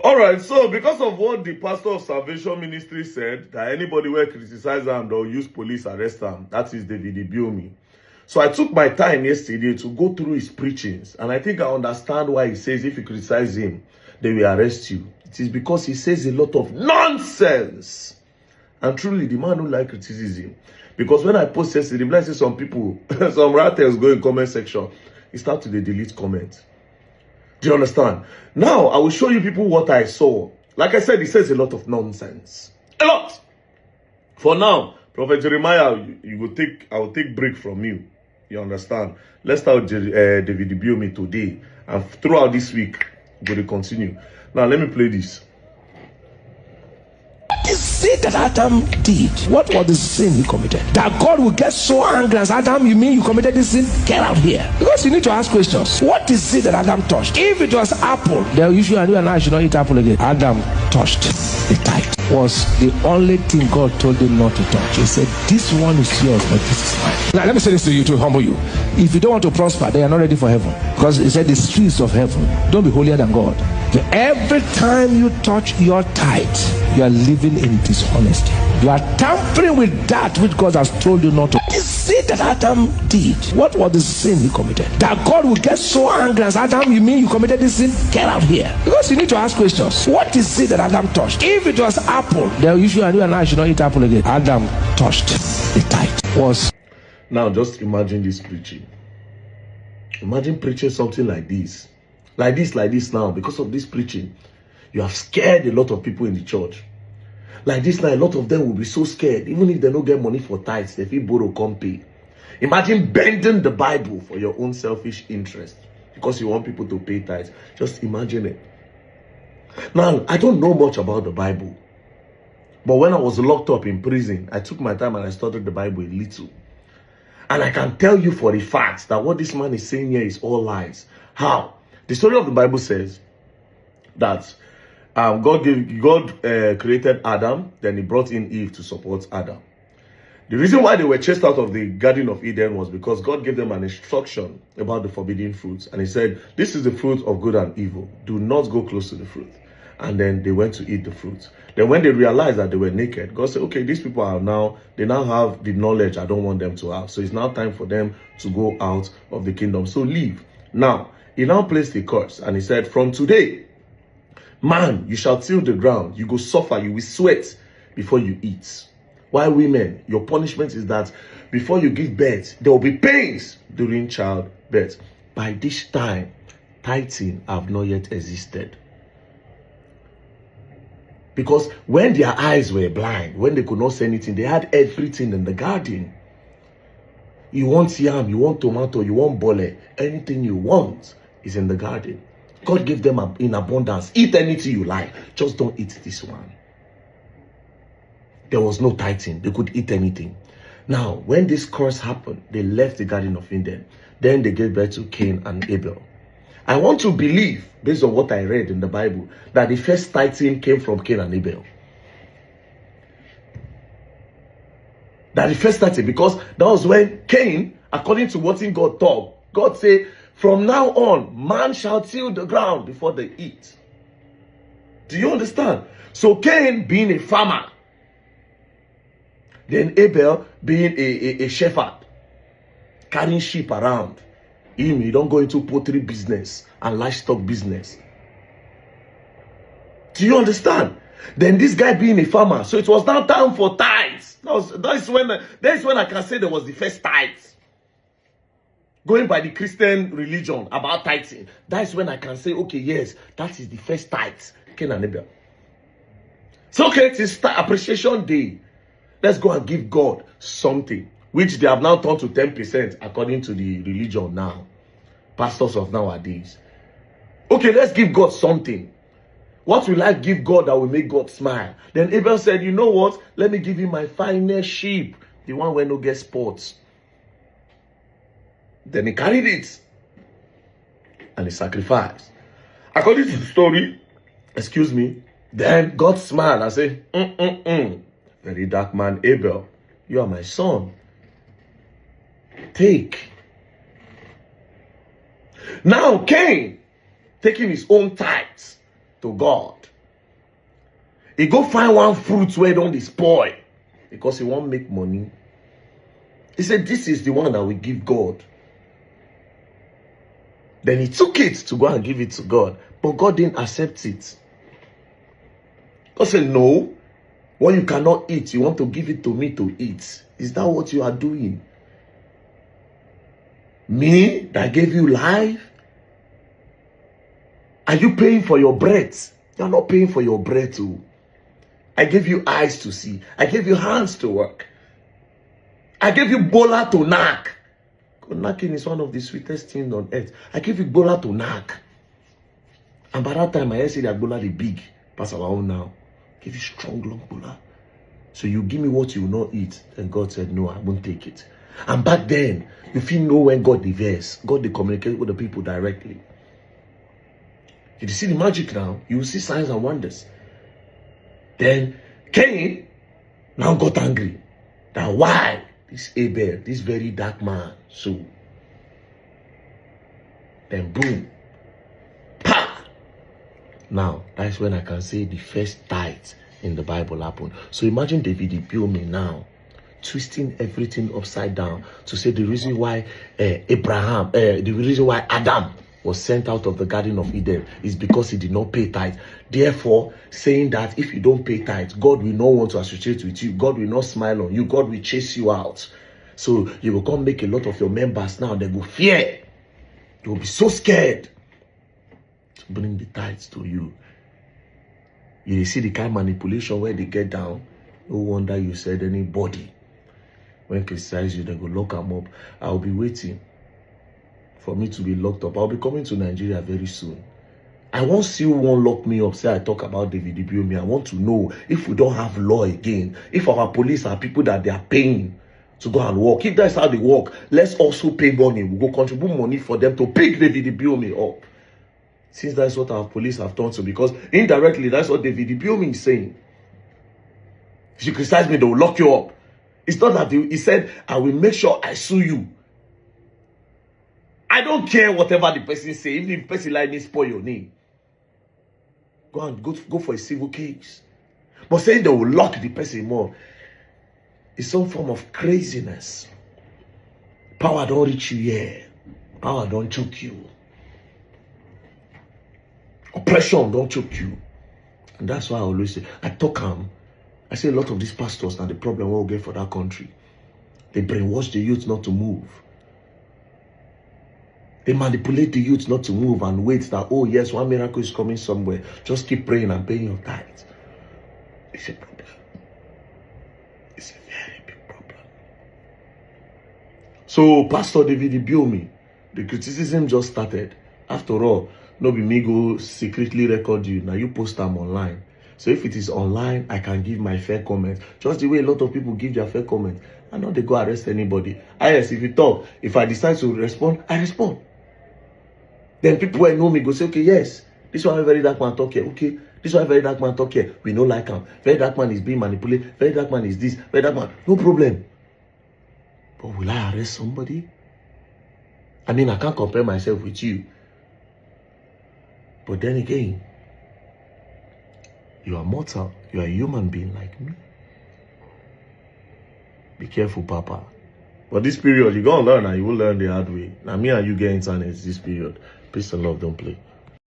All right, so because of what the pastor of Salvation Ministry said, that anybody will criticize them or use police arrest them, that is David Ibiome. So I took my time yesterday to go through his preachings, and I think I understand why he says if you criticize him, they will arrest you. It is because he says a lot of nonsense. And truly, the man don't like criticism. Because when I post yesterday, I see some people, some writers go in comment section, he start to delete comments. Do you understand? Now, I will show you people what I saw. Like I said, he says a lot of nonsense. A lot. For now, Prophet Jeremiah, I will take break from you. You understand? Let's start David Ibiome today. And throughout this week, we're going to continue. Now, let me play this. The sin that Adam did, what was the sin he committed? That God will get so angry as Adam, you mean you committed this sin? Get out here. Because you need to ask questions. What is it that Adam touched? If it was apple, then you and I should not eat apple again. Adam touched the tithe. Was the only thing God told him not to touch. He said, this one is yours, but this is mine. Now let me say this to you to humble you. If you don't want to prosper, they are not ready for heaven. Because he said the streets of heaven, don't be holier than God. So every time you touch your tithe, you are living in dishonesty. You are tampering with that which God has told you not to. The sin that Adam did, what was the sin he committed? That God will get so angry as Adam, you mean you committed this sin? Get out here. Because you need to ask questions. What is it that Adam touched? If it was apple, then you and I should not eat apple again. Adam touched the tithe. Was now just imagine this preaching. Imagine preaching something like this. Like this now. Because of this preaching, you have scared a lot of people in the church. Like this now, a lot of them will be so scared. Even if they don't get money for tithes, they feel borrow, come pay. Imagine bending the Bible for your own selfish interest. Because you want people to pay tithes. Just imagine it. Now, I don't know much about the Bible. But when I was locked up in prison, I took my time and I studied the Bible a little. And I can tell you for a fact that what this man is saying here is all lies. How? The story of the Bible says that God created Adam, then he brought in Eve to support Adam. The reason why they were chased out of the Garden of Eden was because God gave them an instruction about the forbidden fruits. And he said, this is the fruit of good and evil. Do not go close to the fruit. And then they went to eat the fruit. Then when they realized that they were naked, God said, okay, these people they now have the knowledge I don't want them to have. So it's now time for them to go out of the kingdom. So leave. Now, he now placed a curse. And he said, from today, man, you shall till the ground. You go suffer, you will sweat before you eat. Why women? Your punishment is that before you give birth, there will be pains during childbirth. By this time, tithing have not yet existed. Because when their eyes were blind, when they could not see anything, they had everything in the garden. You want yam, you want tomato, you want bole, anything you want is in the garden. God gave them in abundance. Eat anything you like. Just don't eat this one. There was no tithing. They could eat anything. Now, when this curse happened, they left the Garden of Eden. Then they gave birth to Cain and Abel. I want to believe, based on what I read in the Bible, that the first tithing came from Cain and Abel. That the first tithing, because that was when Cain, according to what God taught, God said, from now on, man shall till the ground before they eat. Do you understand? So Cain being a farmer, then Abel being a shepherd, carrying sheep around. You don't go into poultry business and livestock business. Do you understand? Then this guy being a farmer, so it was now time for tithes. That's when I can say there was the first tithes. Going by the Christian religion about tithing, that's when I can say, okay, yes, that is the first tithes. Cain and Abel. So okay, it is appreciation day. Let's go and give God something, which they have now turned to 10% according to the religion now. Pastors of nowadays. Okay, let's give God something. What will I give God that will make God smile? Then Abel said, you know what? Let me give you my finest sheep. The one where no get spots. Then he carried it. And he sacrificed. According to the story, excuse me, then God smiled and said, Verydarkman Abel, you are my son. Take. Now Cain, taking his own tithes to God, He go find one fruit where don't spoil because he won't make money. He said, this is the one that we give God. Then he took it to go and give it to God. But God didn't accept it. God said, no. What you cannot eat, you want to give it to me to eat. Is that what you are doing? Me that gave you life? Are you paying for your breath? You're not paying for your breath too. I gave you eyes to see. I gave you hands to work. I gave you bola to knack. Knacking is one of the sweetest things on earth. I gave you bola to knack. And by that time, I say that bola is big. Pass our own now. Give you strong, long bola. So you give me what you will not eat. And God said, no, I won't take it. And back then, if you know when God diverse, God they communicate with the people directly. If you see the magic now, you will see signs and wonders. Then Cain now got angry. That why this Abel, this very dark man, so then boom, pa. Now that's when I can say the first tithe in the Bible happened. So imagine David Ibiome now twisting everything upside down to say the reason why the reason why Adam was sent out of the Garden of Eden is because he did not pay tithe. Therefore, saying that if you don't pay tithe, God will not want to associate with you. God will not smile on you. God will chase you out. So you will come make a lot of your members now. They will fear. They will be so scared to bring the tithes to you. You see the kind of manipulation where they get down. No wonder you said anybody when criticize you, they go lock them up. I'll be waiting for me to be locked up. I'll be coming to Nigeria very soon. I won't see who won't lock me up. Say I talk about David Ibiome. I want to know if we don't have law again. If our police are people that they are paying to go and work. If that's how they work, let's also pay money. We go contribute money for them to pick David Ibiome up. Since that's what our police have done so, because indirectly that's what David Ibiome is saying. If you criticize me, they will lock you up. It's not that he said, I will make sure I sue you. I don't care whatever the person say. Even if the person like me spoil your name, go for a civil case. But saying they will lock the person more is some form of craziness. Power don't reach you here. Power don't choke you. Oppression don't choke you. And that's why I always say, I say a lot of these pastors now the problem we'll get for that country. They brainwash the youth not to move. They manipulate the youth not to move and wait that, oh yes, one miracle is coming somewhere. Just keep praying and paying your tithe. It's a problem. It's a very big problem. So, Pastor David Ibiome, the criticism just started. After all, no be me go secretly record you. Now you post them online. So if it is online, I can give my fair comment. Just the way a lot of people give their fair comment. I know they go arrest anybody. Yes, if you talk, if I decide to respond, I respond. Then people who know me go say, okay, yes, this one Verydarkman talk here. Okay, this one Verydarkman talk here. We know like him. Verydarkman is being manipulated. Verydarkman is this. Verydarkman, no problem. But will I arrest somebody? I mean, I can't compare myself with you. But then again, you are mortal. You are a human being like me. Be careful, Papa. But this period, you're going to learn and you will learn the hard way. Now, me and you get internet this period. Peace and love, don't play.